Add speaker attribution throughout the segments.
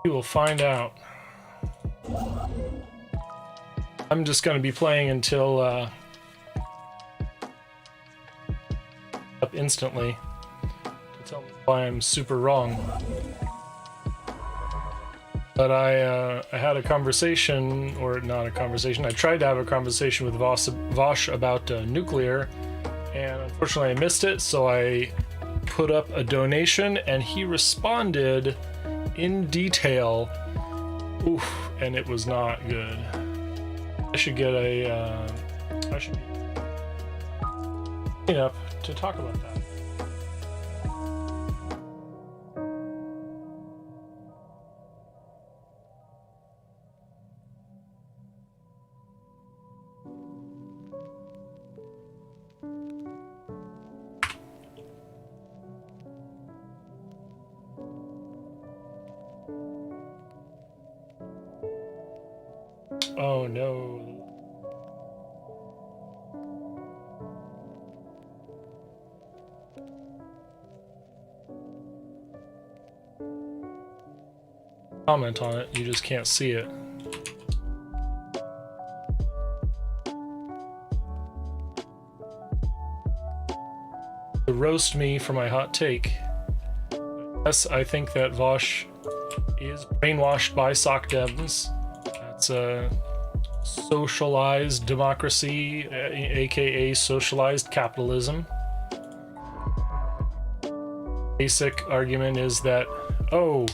Speaker 1: We will find out. I'm just going to be playing until up instantly to tell me why I'm super wrong. But I had a conversation, or not a conversation, I tried to have a conversation with Vaush about nuclear, and unfortunately I missed it, so I put up a donation, and he responded in detail. Oof, and it was not good. I should get I should be up to talk about that. Oh no. Comment on it, you just can't see it. To roast me for my hot take. Yes, I think that Vaush is brainwashed by socdems. That's a socialized democracy, aka socialized capitalism. Basic argument is that, oh,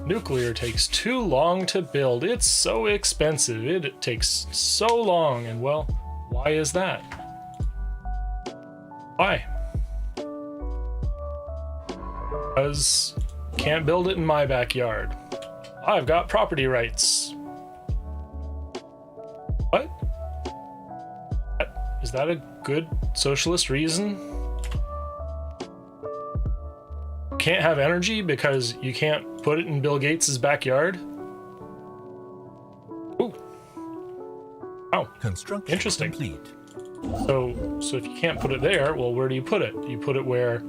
Speaker 1: nuclear takes too long to build. It's so expensive. It takes so long. And well, why is that? Why? Because can't build it in my backyard. I've got property rights. What? Is that a good socialist reason? Can't have energy because you can't put it in Bill Gates's backyard? Ooh. Oh,
Speaker 2: construction
Speaker 1: interesting.
Speaker 2: Complete.
Speaker 1: So if you can't put it there, well, where do you put it? You put it where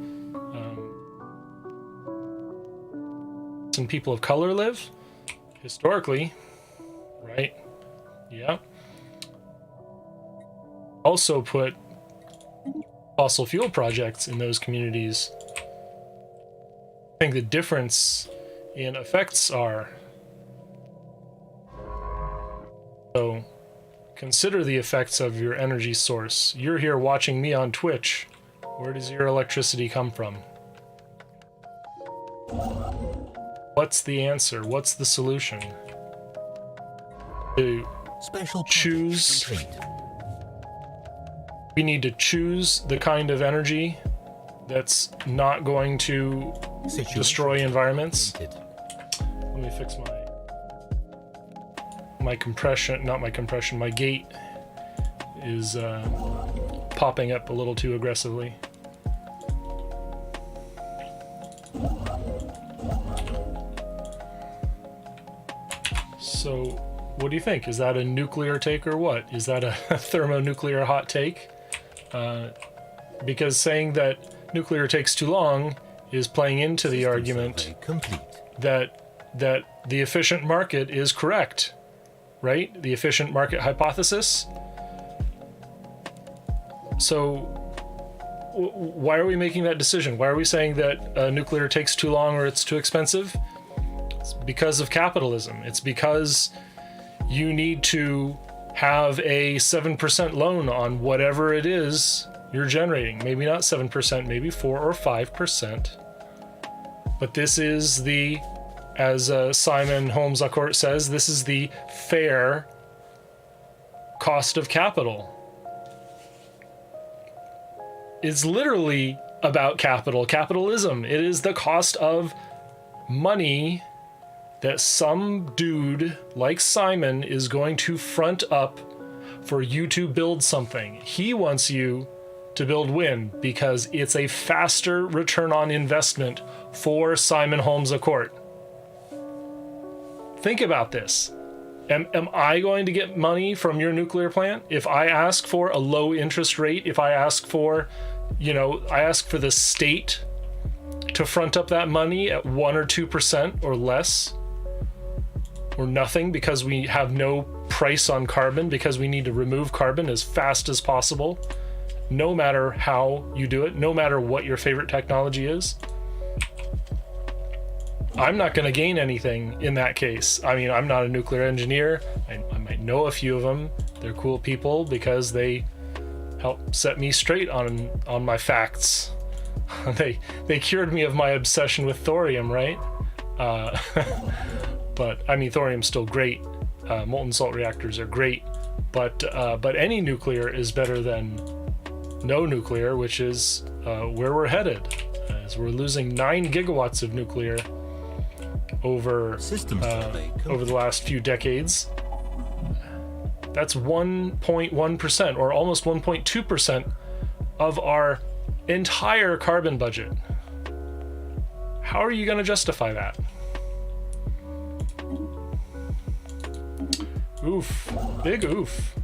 Speaker 1: some people of color live, historically, right? Yeah. Also put fossil fuel projects in those communities. I think the difference in effects are, so consider the effects of your energy source. You're here watching me on Twitch. Where does your electricity come from? What's the answer? What's the solution? To choose. We need to choose the kind of energy that's not going to destroy environments. Let me fix my compression, not my compression, my gate is popping up a little too aggressively. So what do you think? Is that a nuclear take or what? Is that a thermonuclear hot take? Because saying that nuclear takes too long is playing into the argument that the efficient market is correct, right? The efficient market hypothesis. So why are we making that decision? Why are we saying that nuclear takes too long or it's too expensive? It's because of capitalism. It's because you need to have a 7% loan on whatever it is you're generating. Maybe not 7%, maybe 4 or 5%. But this is the, as Simon Holmes-Lacourt says, this is the fair cost of capital. It's literally about capitalism. It is the cost of money that some dude like Simon is going to front up for you to build something. He wants you to build wind because it's a faster return on investment for Simon Holmes-Lacourt. Think about this. Am I going to get money from your nuclear plant? If I ask for a low interest rate, if I ask for, I ask for the state to front up that money at 1 or 2% or less, or nothing because we have no price on carbon, because we need to remove carbon as fast as possible, no matter how you do it, no matter what your favorite technology is, I'm not going to gain anything in that case. I mean, I'm not a nuclear engineer. I might know a few of them. They're cool people because they help set me straight on my facts. They cured me of my obsession with thorium, right? But I mean, thorium's still great. Molten salt reactors are great, but any nuclear is better than no nuclear, which is where we're headed, as we're losing 9 gigawatts of nuclear over the last few decades. That's 1.1%, or almost 1.2% of our entire carbon budget. How are you going to justify that? Oof. Big oof.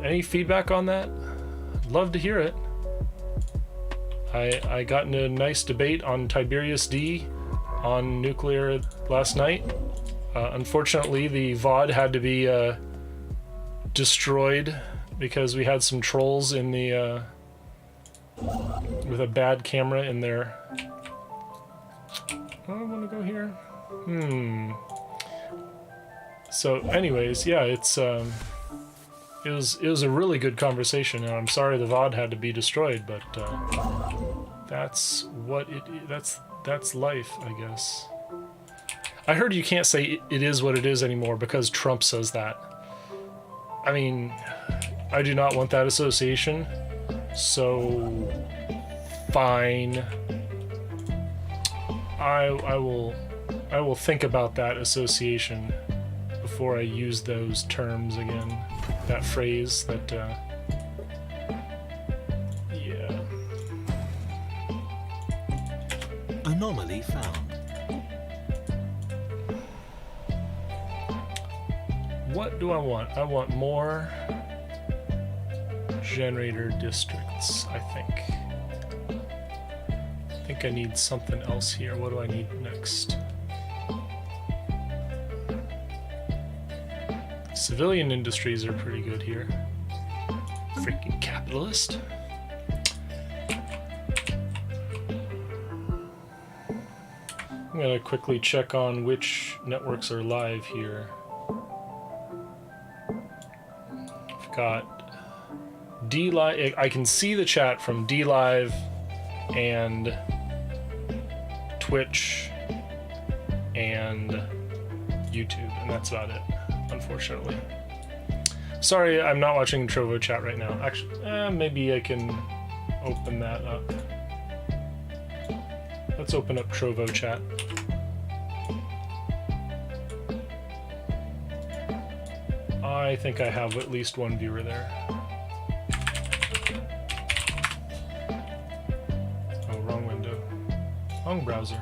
Speaker 1: Any feedback on that? I'd love to hear it. I got in a nice debate on Tiberius D on nuclear last night. Unfortunately, the VOD had to be destroyed because we had some trolls in the with a bad camera in there. I want to go here. So, anyways, yeah, it was a really good conversation, and I'm sorry the VOD had to be destroyed, but that's what that's life, I guess. I heard you can't say it is what it is anymore because Trump says that. I mean, I do not want that association, so fine. I will think about that association before I use those terms again. That phrase, that yeah.
Speaker 2: Anomaly found.
Speaker 1: What do I want? I want more generator districts, I think. I think I need something else here. What do I need next? Civilian industries are pretty good here. Freaking capitalist. I'm gonna quickly check on which networks are live here. I've got DLive. I can see the chat from DLive and Twitch and YouTube, and that's about it, unfortunately. Sorry, I'm not watching Trovo chat right now. Actually, maybe I can open that up. Let's open up Trovo chat. I think I have at least one viewer there. Oh, wrong window. Wrong browser.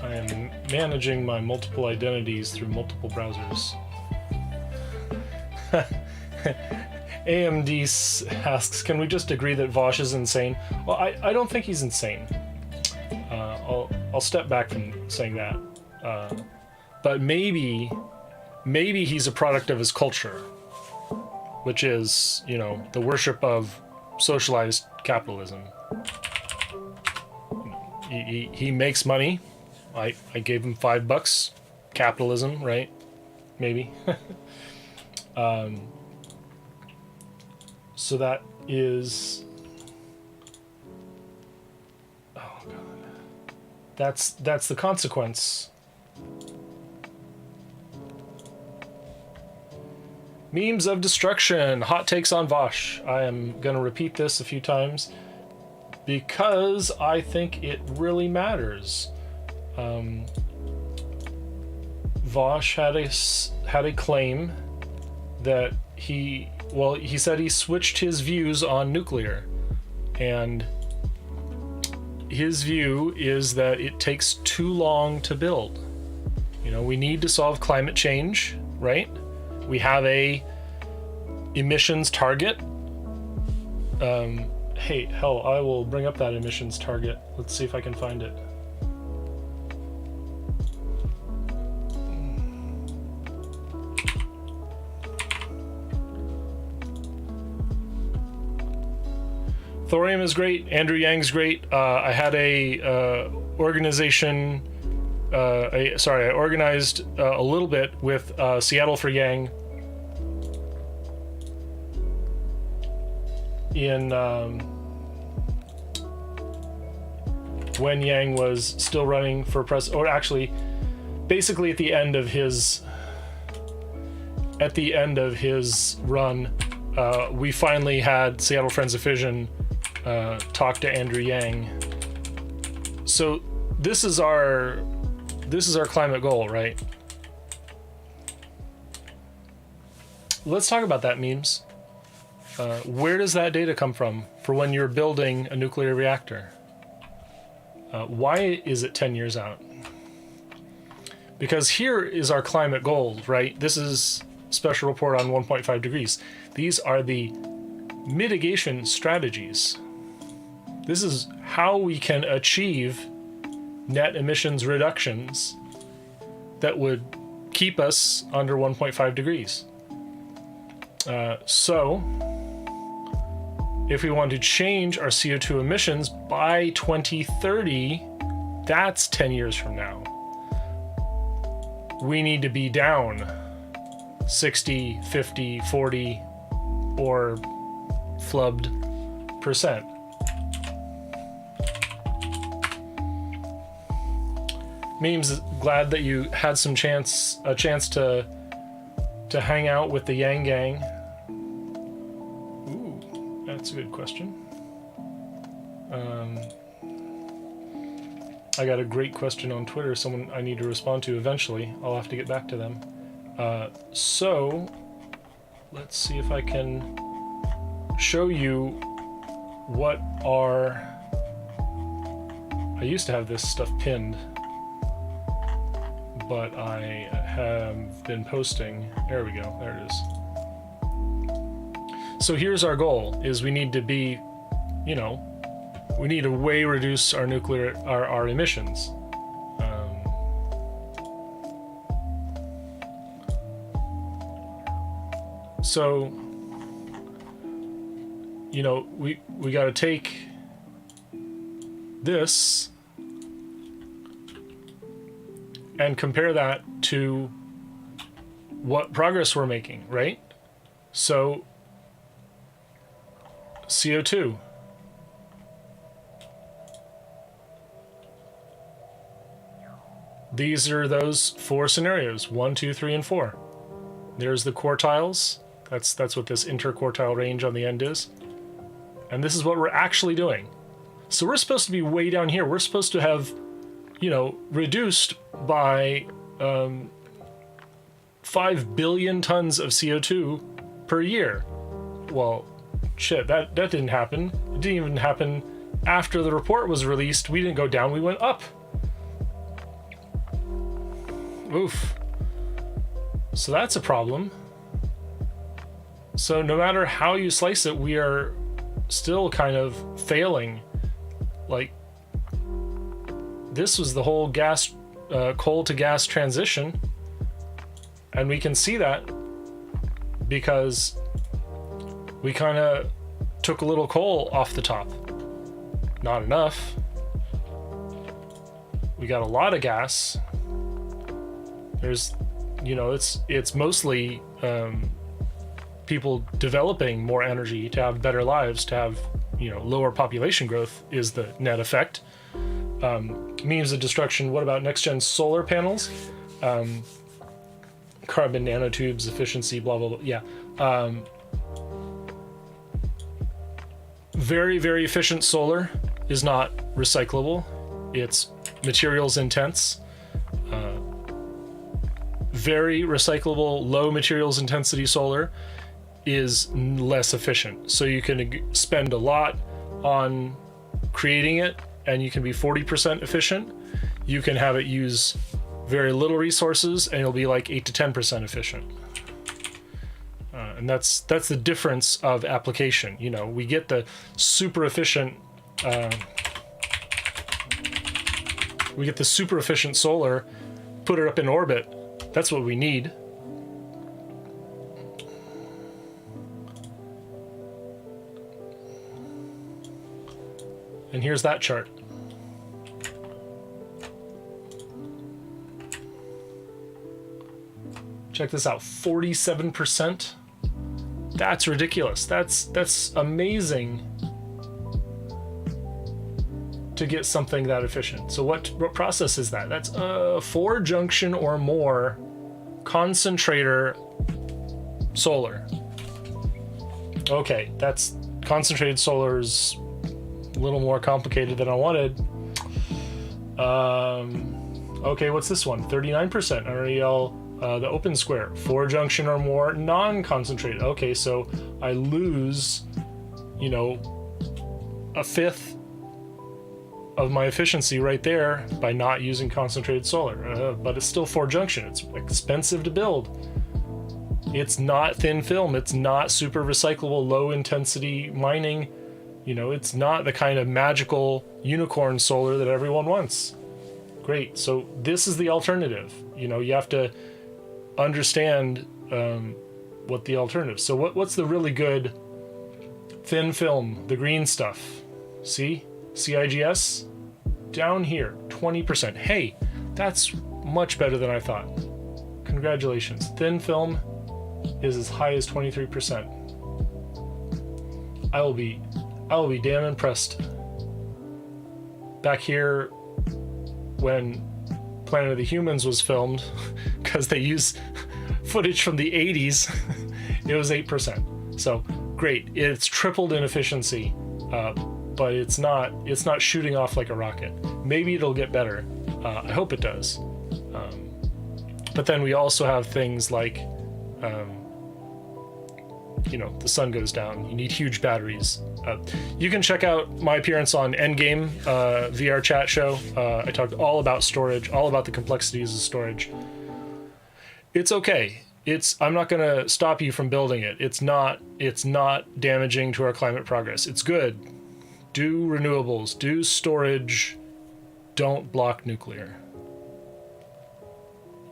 Speaker 1: I am managing my multiple identities through multiple browsers. AMD asks, can we just agree that Vaush is insane? Well, I don't think he's insane. I'll step back from saying that. But maybe he's a product of his culture, which is, you know, the worship of socialized capitalism. He makes money. I gave him $5. Capitalism, right? Maybe. So that is... Oh, God. That's the consequence. Memes of destruction. Hot takes on Vaush. I am going to repeat this a few times because I think it really matters. Vaush had a claim that he said he switched his views on nuclear, and his view is that it takes too long to build. You know, we need to solve climate change, right? We have a emissions target. Hey, hell, I will bring up that emissions target. Let's see if I can find it. Thorium is great. Andrew Yang's great. I had a organization. I organized a little bit with Seattle for Yang in when Yang was still running for president, or actually, basically at the end of his run, we finally had Seattle Friends of Fission talk to Andrew Yang. So this is our climate goal, right? Let's talk about that, memes. Where does that data come from for when you're building a nuclear reactor? Why is it 10 years out? Because here is our climate goal, right? This is special report on 1.5 degrees. These are the mitigation strategies. This is how we can achieve net emissions reductions that would keep us under 1.5 degrees. So if we want to change our CO2 emissions by 2030, that's 10 years from now. We need to be down 60, 50, 40, or flubbed percent. Memes, glad that you had a chance to hang out with the Yang Gang. Ooh, that's a good question. I got a great question on Twitter, someone I need to respond to eventually. I'll have to get back to them. So let's see if I can show you what I used to have this stuff pinned, but I have been posting. There we go. There it is. So here's our goal: is we need to be, we need to way reduce our our emissions. So, we got to take this and compare that to what progress we're making, right? So, CO2. These are those 4 scenarios: 1, 2, 3, and 4. There's the quartiles. That's what this interquartile range on the end is. And this is what we're actually doing. So we're supposed to be way down here. We're supposed to have, reduced by 5 billion tons of CO2 per year. Well, shit, that didn't happen. It didn't even happen after the report was released. We didn't go down, we went up. Oof. So that's a problem. So no matter how you slice it, we are still kind of failing. Like, this was the whole coal to gas transition. And we can see that because we kind of took a little coal off the top. Not enough. We got a lot of gas. There's, it's mostly people developing more energy to have better lives, to have, lower population growth is the net effect. Means of destruction. What about next gen solar panels? Carbon nanotubes, efficiency, blah, blah, blah. Yeah. Very, very efficient solar is not recyclable. It's materials intense. Very recyclable, low materials intensity solar is less efficient. So you can spend a lot on creating it and you can be 40% efficient. You can have it use very little resources and it'll be like 8 to 10% efficient. And that's the difference of application. We get the super efficient solar, put it up in orbit. That's what we need. And here's that chart. Check this out, 47%. That's ridiculous. That's amazing to get something that efficient. So what process is that? That's a 4-junction or more concentrator solar. Okay, that's concentrated solar's a little more complicated than I wanted. Okay, what's this one? 39% REL. The open square, 4-junction or more non-concentrated. Okay, so I lose, you know, a fifth of my efficiency right there by not using concentrated solar. But it's still 4-junction. It's expensive to build. It's not thin film. It's not super recyclable, low intensity mining. You know, it's not the kind of magical unicorn solar that everyone wants. Great. So this is the alternative. You know, you have to understand what the alternative. So what's the really good thin film, the green stuff? See? CIGS down here, 20%. Hey, that's much better than I thought. Congratulations. Thin film is as high as 23%. I will be damn impressed. Back here when Planet of the Humans was filmed, because they use footage from the 80s, it was 8%. So great, it's tripled in efficiency, but it's not shooting off like a rocket. Maybe it'll get better. I hope it does. But then we also have things like, you know, the sun goes down. You need huge batteries. You can check out my appearance on Endgame VR chat show. I talked all about storage, all about the complexities of storage. It's okay. I'm not going to stop you from building it. It's not damaging to our climate progress. It's good. Do renewables, do storage. Don't block nuclear.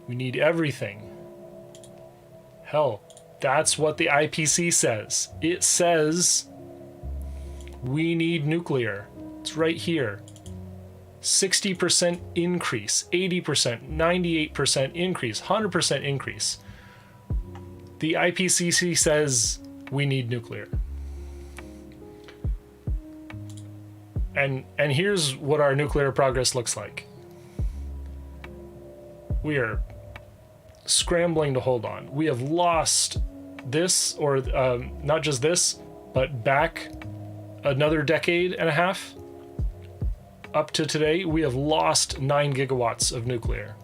Speaker 1: We need everything. Hell, that's what the IPC says. It says we need nuclear. It's right here. 60% increase, 80%, 98% increase, 100% increase. The IPCC says we need nuclear. And here's what our nuclear progress looks like. We are scrambling to hold on. We have lost this, or not just this, but back another decade and a half up to today, we have lost 9 gigawatts of nuclear.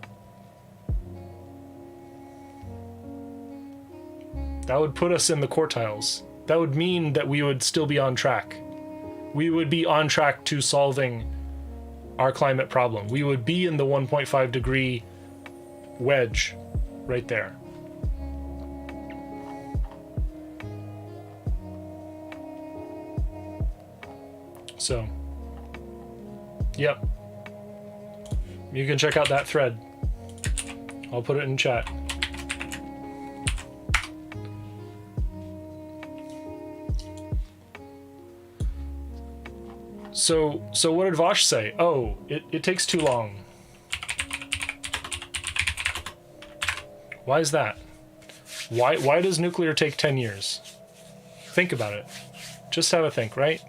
Speaker 1: That would put us in the quartiles. That would mean that we would still be on track. We would be on track to solving our climate problem. We would be in the 1.5 degree wedge right there. So, yep. You can check out that thread. I'll put it in chat. So what did Vaush say? Oh, it takes too long. Why is that? Why does nuclear take 10 years? Think about it. Just have a think, right?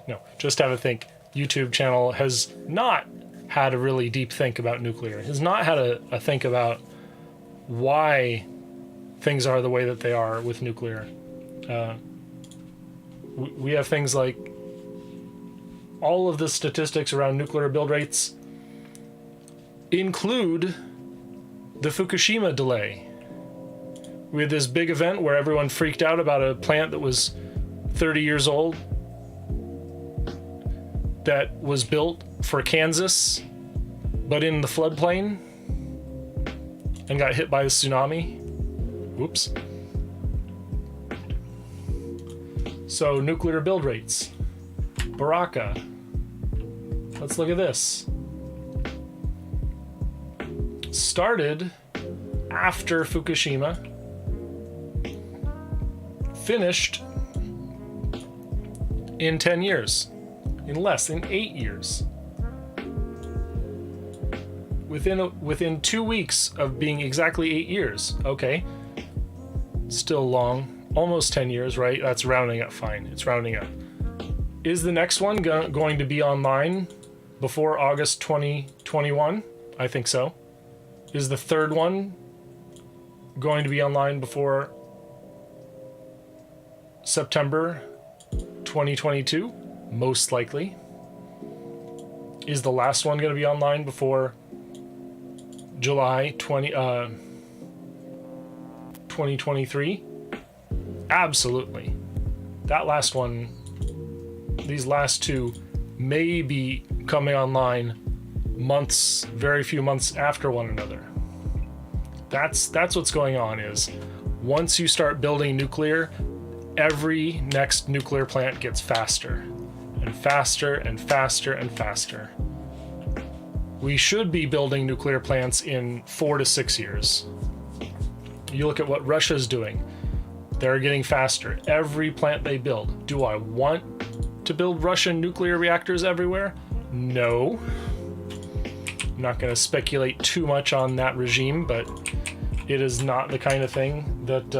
Speaker 1: No, just have a think. YouTube channel has not had a really deep think about nuclear. Has not had a think about why things are the way that they are with nuclear. We have things like all of the statistics around nuclear build rates include the Fukushima delay. We had this big event where everyone freaked out about a plant that was 30 years old that was built for Kansas, but in the floodplain and got hit by the tsunami. Whoops. So nuclear build rates. Baraka. Let's look at this. Started after Fukushima, finished in 10 years. in less than 8 years. Within 2 weeks of being exactly 8 years. Okay, still long, almost 10 years, right? That's rounding up fine. It's rounding up. Is the next one going to be online before August 2021? I think so. Is the third one going to be online before September 2022? Most likely. Is the last one going to be online before July 2023? Absolutely. That last one, these last two may be coming online months, very few months after one another. That's what's going on. Is once you start building nuclear, every next nuclear plant gets faster and faster and faster and faster. We should be building nuclear plants in 4 to 6 years. You look at what Russia's doing. They're getting faster. Every plant they build. Do I want to build Russian nuclear reactors everywhere? No. I'm not going to speculate too much on that regime, but it is not the kind of thing that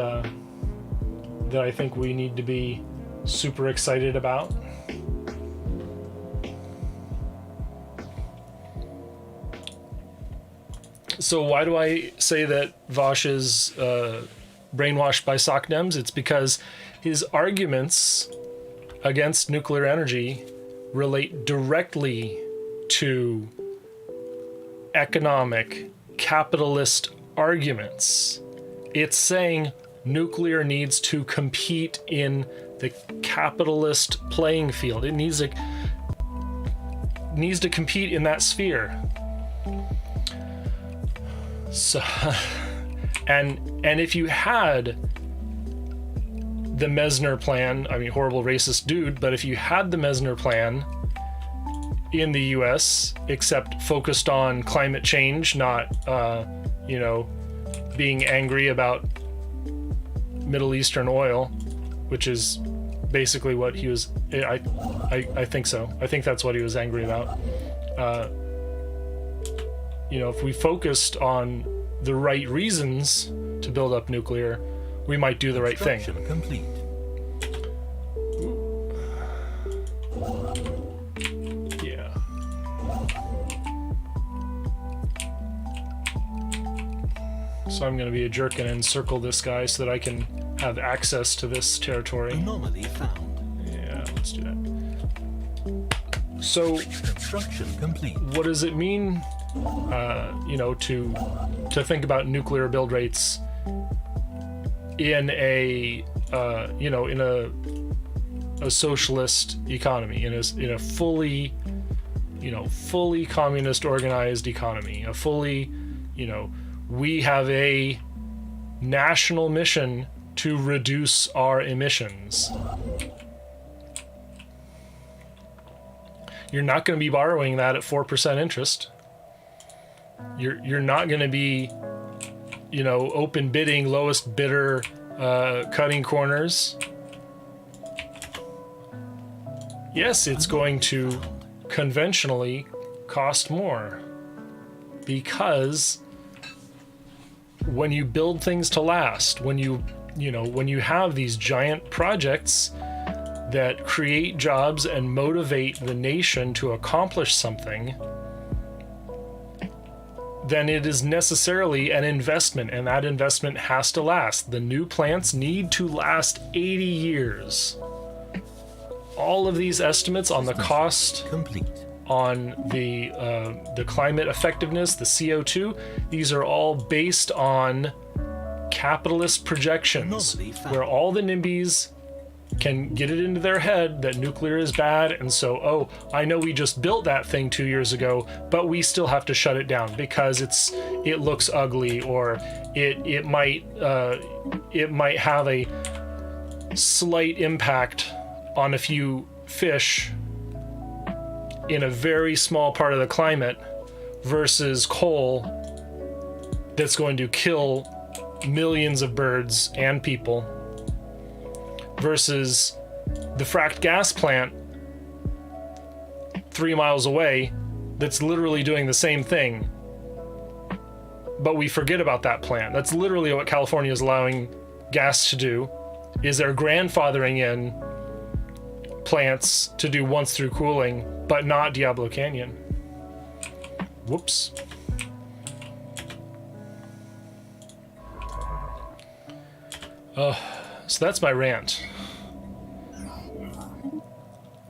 Speaker 1: I think we need to be super excited about. So why do I say that Vaush is brainwashed by socdems? It's because his arguments against nuclear energy relate directly to economic, capitalist arguments. It's saying nuclear needs to compete in the capitalist playing field. It needs to compete in that sphere. So, and if you had the Mesner plan, I mean, horrible racist dude, but if you had the Mesner plan in the US, except focused on climate change, not, being angry about Middle Eastern oil, which is basically what he was, I think so. I think that's what he was angry about. If we focused on the right reasons to build up nuclear, we might do the right thing.
Speaker 2: Complete.
Speaker 1: Yeah. So I'm going to be a jerk and encircle this guy so that I can have access to this territory.
Speaker 2: Anomaly found.
Speaker 1: Yeah, let's do that. So,
Speaker 2: Construction complete.
Speaker 1: what does it mean, to think about nuclear build rates in a socialist economy, in a fully communist organized economy, a fully, we have a national mission to reduce our emissions. You're not going to be borrowing that at 4% interest. You're not going to be, open bidding, lowest bidder, cutting corners. Yes, it's going to conventionally cost more, because when you build things to last, when you have these giant projects that create jobs and motivate the nation to accomplish something, then it is necessarily an investment, and that investment has to last. The new plants need to last 80 years. All of these estimates on the cost,
Speaker 2: Complete.
Speaker 1: on the climate effectiveness, the CO2, these are all based on capitalist projections, where all the NIMBYs can get it into their head that nuclear is bad, and so, I know we just built that thing 2 years ago, but we still have to shut it down because it looks ugly, or it might have a slight impact on a few fish in a very small part of the climate, versus coal that's going to kill millions of birds and people, versus the fracked gas plant 3 miles away that's literally doing the same thing, but we forget about that plant. That's literally what California is allowing gas to do, is they're grandfathering in plants to do once through cooling, but not Diablo Canyon. Whoops. So that's my rant.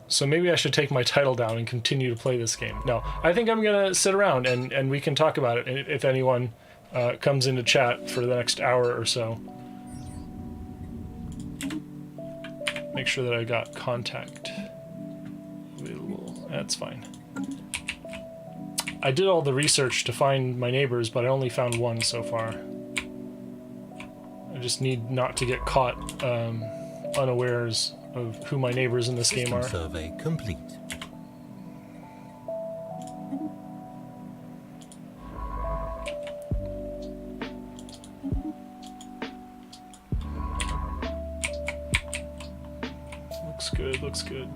Speaker 1: So maybe I should take my title down and continue to play this game. No, I think I'm gonna sit around and we can talk about it if anyone comes into chat for the next hour or so. Make sure that I got contact available. That's fine. I did all the research to find my neighbors, but I only found one so far. I just need not to get caught unawares of who my neighbors in this game are.
Speaker 2: Survey complete.
Speaker 1: Looks good, looks good.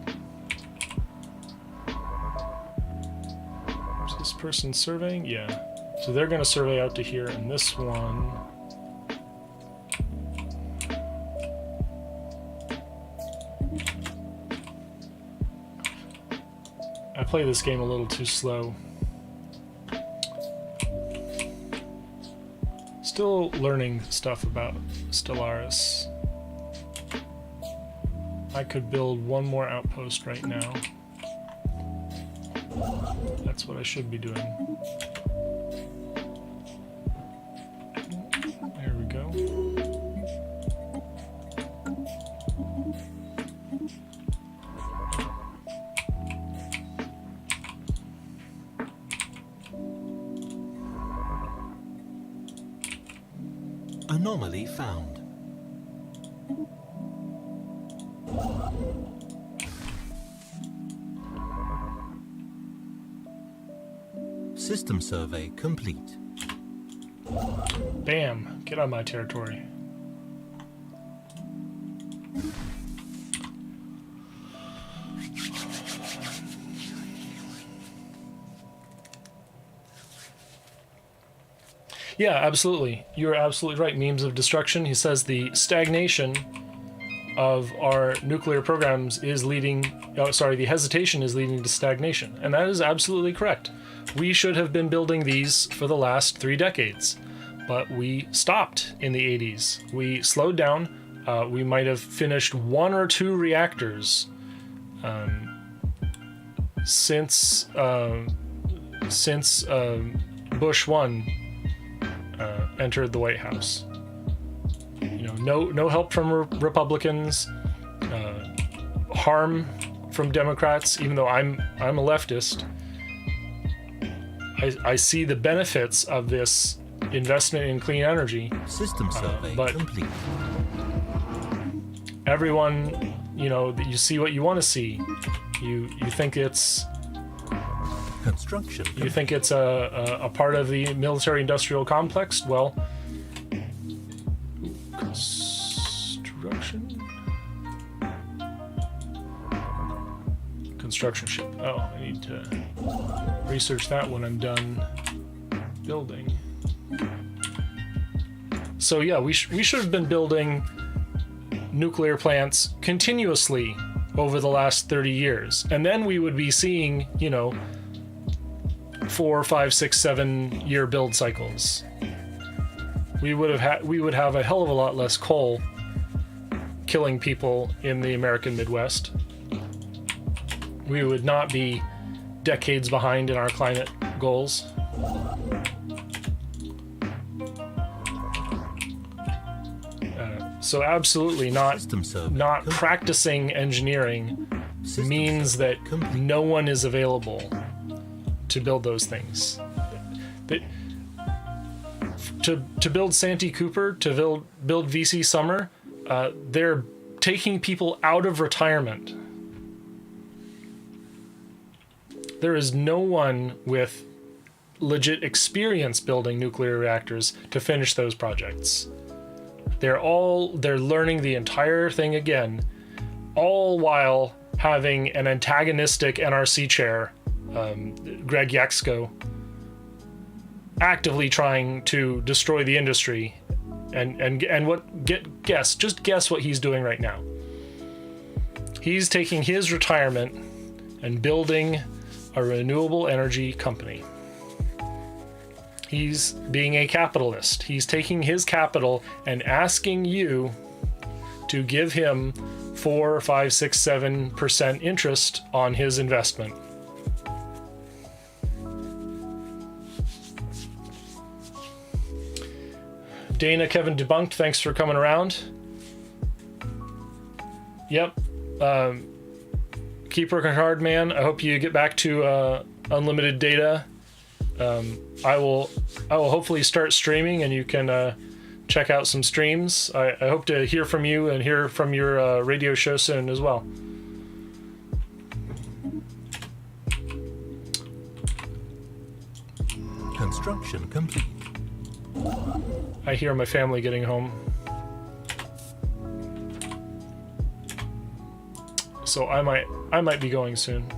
Speaker 1: Is this person surveying? Yeah. So they're gonna survey out to here, and this one... I play this game a little too slow. Still learning stuff about Stellaris. I could build one more outpost right now. That's what I should be doing. There we go.
Speaker 2: Anomaly found. System survey complete.
Speaker 1: Bam! Get on my territory. Yeah, absolutely. You're absolutely right. Memes of destruction. He says the stagnation of our nuclear programs is leading... Oh, sorry, the hesitation is leading to stagnation. And that is absolutely correct. We should have been building these for the last 3 decades. But we stopped in the 80s. We slowed down. We might have finished 1 or 2 reactors since Bush 1 entered the White House. You know, no help from Republicans, harm from Democrats. Even though I'm a leftist, I see the benefits of this investment in clean energy.
Speaker 2: System survey
Speaker 1: but
Speaker 2: complete.
Speaker 1: Everyone, you know, you see what you want to see. You think it's
Speaker 2: Construction.
Speaker 1: You think it's a part of the military-industrial complex? Well, construction ship. Oh, I need to research that when I'm done building. So yeah, we should have been building nuclear plants continuously over the last 30 years, and then we would be seeing, you know, 4, 5, 6, 7 year build cycles. We would have a hell of a lot less coal killing people in the American Midwest. We would not be decades behind in our climate goals. So absolutely not practicing engineering means that no one is available to build those things. To build Santee Cooper, to build VC Summer, they're taking people out of retirement. There is no one with legit experience building nuclear reactors to finish those projects. They're learning the entire thing again, all while having an antagonistic NRC chair Greg Yaxko, actively trying to destroy the industry. And just guess what he's doing right now. He's taking his retirement and building a renewable energy company. He's being a capitalist. He's taking his capital and asking you to give him 4, 5, 6, 7% interest on his investment. Dana, Kevin Debunked, thanks for coming around. Yep. Keep working hard, man. I hope you get back to unlimited data. I will hopefully start streaming, and you can check out some streams. I hope to hear from you and hear from your radio show soon as well.
Speaker 2: Construction complete.
Speaker 1: I hear my family getting home. So I might be going soon.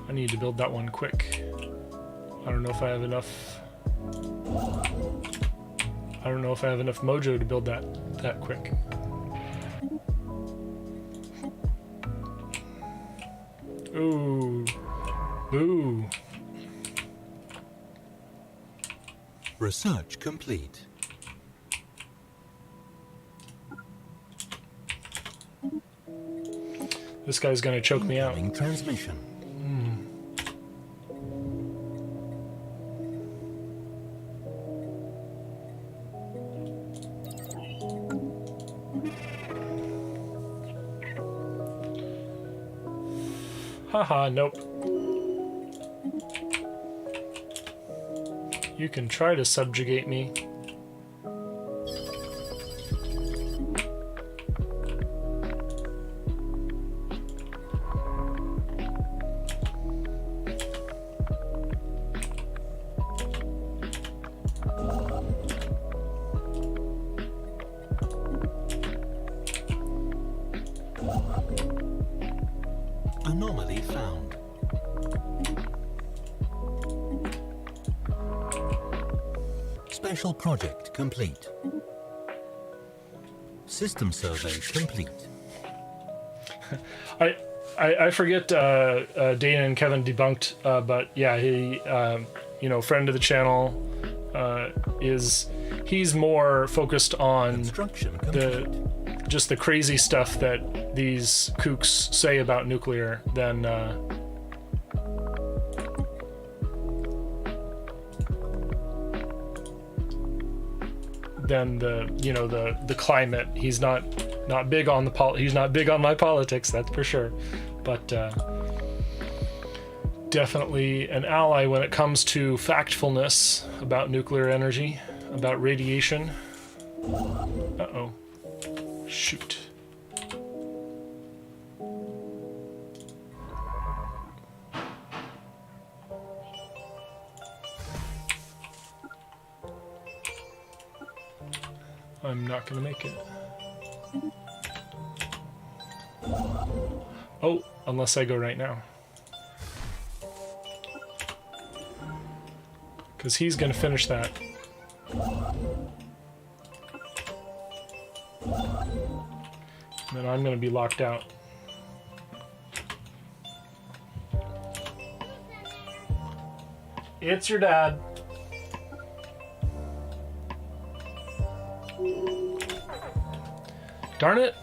Speaker 1: I need to build that one quick. I don't know if I have enough mojo to build that quick. Ooh. Ooh.
Speaker 2: Research complete.
Speaker 1: This guy's gonna choke me out.
Speaker 2: Incoming transmission.
Speaker 1: Haha, nope. You can try to subjugate me.
Speaker 2: Anomaly found. Special project complete. System survey complete.
Speaker 1: I forget Dana and Kevin Debunked, but yeah, he friend of the channel, he's more focused on
Speaker 2: Construction complete.
Speaker 1: just the crazy stuff that these kooks say about nuclear than the climate. He's not big on he's not big on my politics, that's for sure, but definitely an ally when it comes to factfulness about nuclear energy, about radiation. Uh-oh. Shoot. I'm not gonna make it. Oh, unless I go right now. Because he's gonna finish that. And then I'm gonna be locked out. It's your dad. Darn it.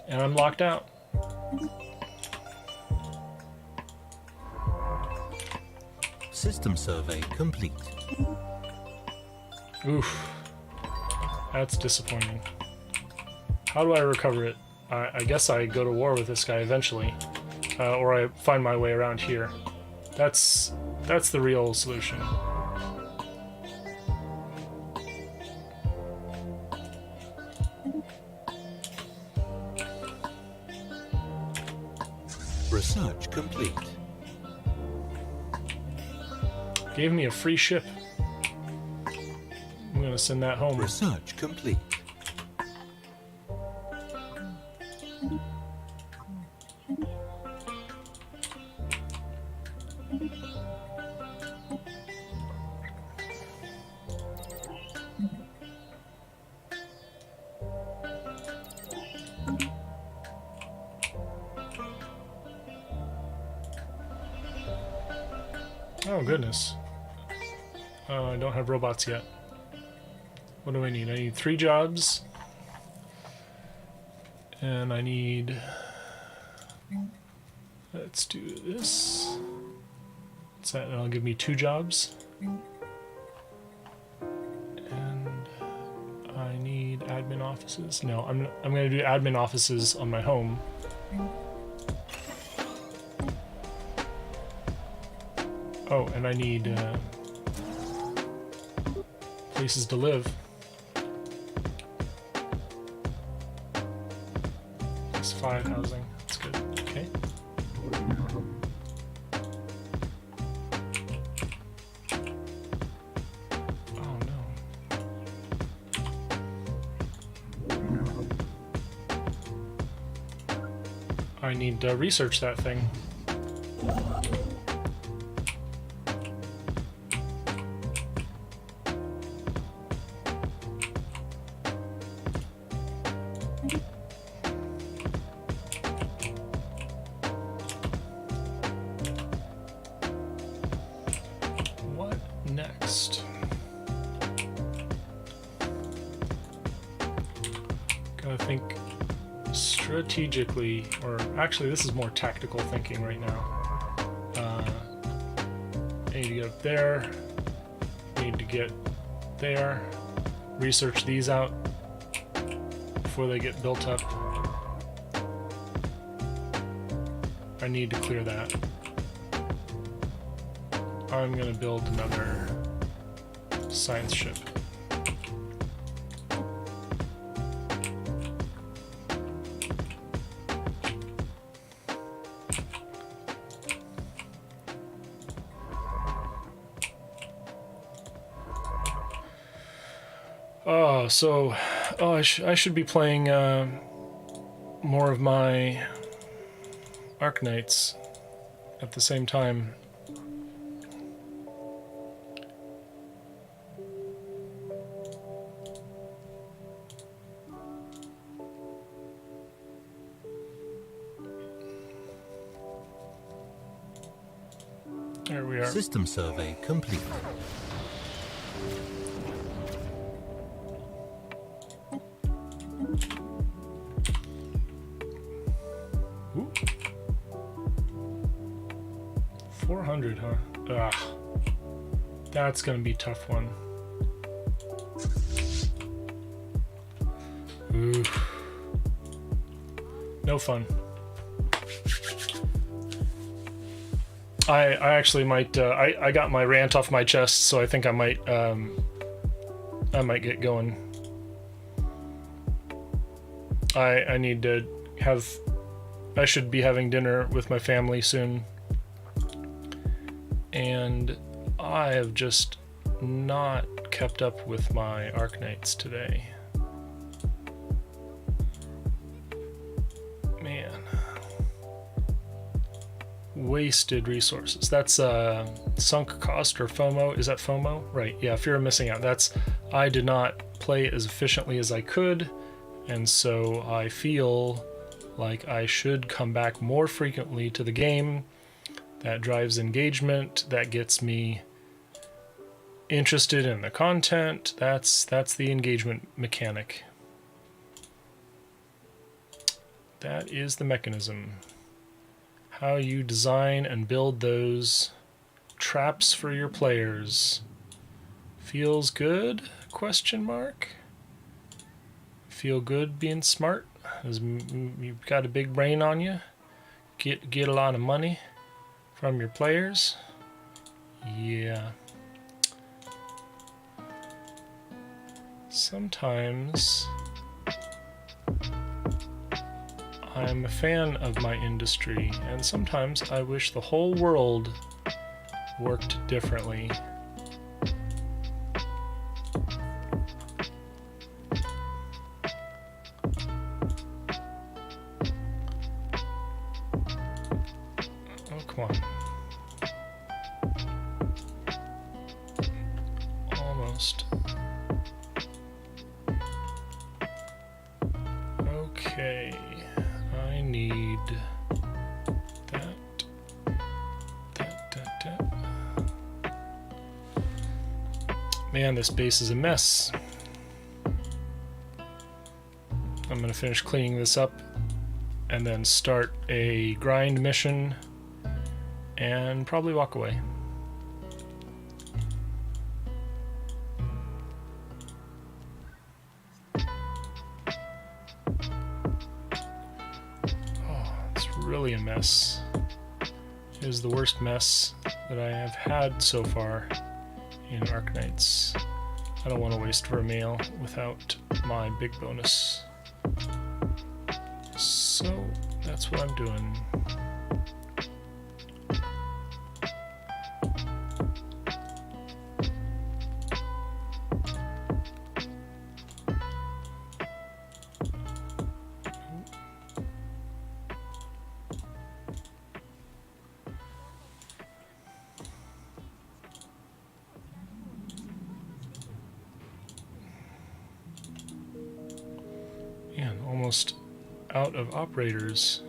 Speaker 1: And I'm locked out.
Speaker 2: System survey complete.
Speaker 1: Oof. That's disappointing. How do I recover it? I guess I go to war with this guy eventually. Or I find my way around here. That's the real solution.
Speaker 2: Research complete.
Speaker 1: Gave me a free ship. I'm gonna send that home.
Speaker 2: Research complete.
Speaker 1: Oh, goodness. I don't have robots yet. What do I need? I need 3 jobs. And I need... Let's do this. That'll give me 2 jobs. And I need admin offices. No, I'm going to do admin offices on my home. Oh, and I need places to live. That's 5 housing. That's good. Okay. Oh no. I need to research that thing. Next. Gotta think strategically, or actually this is more tactical thinking right now. I need to get up there, need to get there, research these out before they get built up. I need to clear that. I'm gonna build another science ship. I should be playing more of my Arknights at the same time. There we are.
Speaker 2: System survey complete.
Speaker 1: Ooh. 400, huh? Ugh. That's gonna be a tough one. Ooh. No fun. I actually might. I got my rant off my chest, so I think I might get going. I need to have. I should be having dinner with my family soon, and I have just not kept up with my Arknights today. Man. Wasted resources. That's sunk cost or FOMO. Is that FOMO? Right. Yeah, fear of missing out. That's I did not play as efficiently as I could, and so I feel like I should come back more frequently to the game. That drives engagement. That gets me interested in the content. That's the engagement mechanic. That is the mechanism. How you design and build those traps for your players. Feels good? Question mark. Feel good being smart? You've got a big brain on you. Get a lot of money from your players. Yeah. Sometimes I'm a fan of my industry, and sometimes I wish the whole world worked differently. Oh, come on. almost. Okay, I need that. Man, this base is a mess. I'm going to finish cleaning this up and then start a grind mission and probably walk away. Oh, it's really a mess. It is the worst mess that I have had so far in Arknights. I don't want to waste Vermeil without my big bonus. So that's what I'm doing. Man, almost out of operators.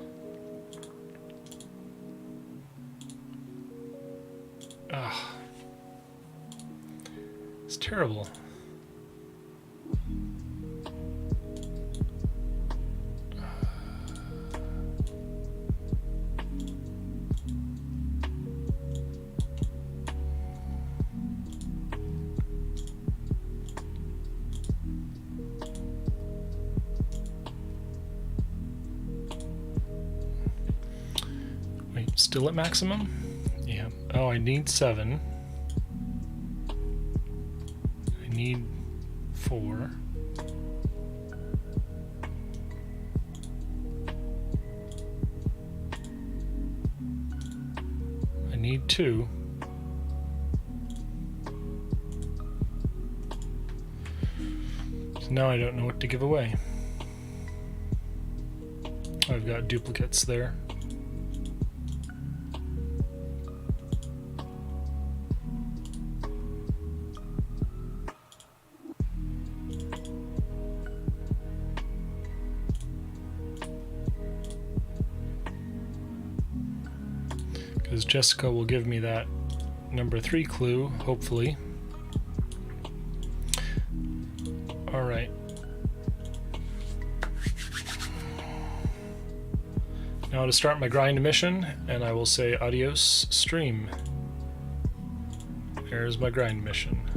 Speaker 1: Ah, it's terrible. Wait, still at maximum? Yeah. Oh, I need 7. I need 4. I need 2. So now I don't know what to give away. I've got duplicates there. Because Jessica will give me that number 3 clue, hopefully. Alright. Now to start my grind mission, and I will say adios stream. There's my grind mission.